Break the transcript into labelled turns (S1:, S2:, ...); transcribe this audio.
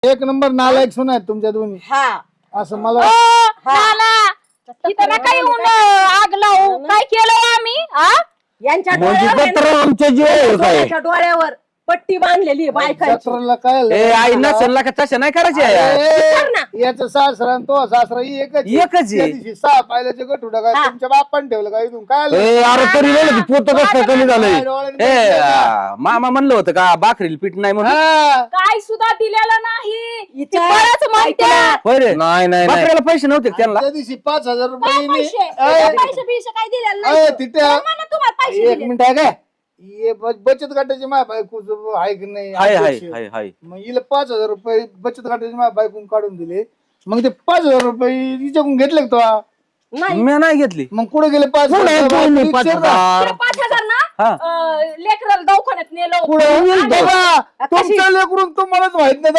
S1: एक नंबर नालायक सुना आहेत तुमच्या दोन्ही
S2: हा
S1: असं मला
S3: तिथं नका येऊन आग लावू. काय केलं आम्ही?
S2: यांच्या
S4: म्हणजे
S2: डोळ्यावर आहे
S4: जत्रा
S2: ना,
S4: आमच्या जीव
S2: डोळ्याच्या डोळ्यावर पट्टी बांधलेली आहे बायकांची.
S1: जत्रेला काय
S4: ए आई नसेल का तशा नाही करायचे
S2: विचार ना.
S1: याचा सासरा आणि तो सासरा ही एकच आहे.
S4: एकच आहे.
S1: त्या दिवशी 6 पायल्याचे गठुडा काय
S2: हा.
S1: तुमच्या बापान ठेवलं काय इथून काय आलं?
S4: अरे तरी बोल की पोत कसं कमी झालंय
S1: डोळ्याने
S4: ए
S1: बघितलं
S4: मामा म्हणलं होतं का भाकरीला पीठ नाही म्हणून
S1: हा.
S3: काय सुद्धा दिलेलं नाही. ती
S2: विचार.
S3: बरंच म्हणत्या.
S4: होय रे नाही भाकरीला पैसे नव्हते का त्यांना
S1: त्या दिवशी 5,000
S3: काय
S1: रुपये
S3: पैसे?
S1: अय,
S3: पैसे बिशे काय दिलेलं
S1: अय,
S3: नाही.
S1: तिथे
S3: मला तुम्हाला पैसे
S1: एक
S3: दिले.
S1: मिनिट आहे काय ये बचत गटाची माझ्या बायको आहे की नाही
S4: हाय हाय
S1: अध्यक्ष.
S4: हाय हाय
S1: मग हिला 5,000 रुपये बचत गटाची माझ्या बायकून काढून दिले मग ते 5,000 रुपये हिच्याकडून घेतले का तो
S2: नाही
S4: मी नाही घेतली
S1: मग कुठे गेले 5,000
S4: पुढे दोन्ही 5,000.
S3: तुला 5,000 ना
S4: हा.
S3: लेकराला दवाखान्यात नेलं.
S1: तुमच्या लेकरून तुम्हालाच माहित नाही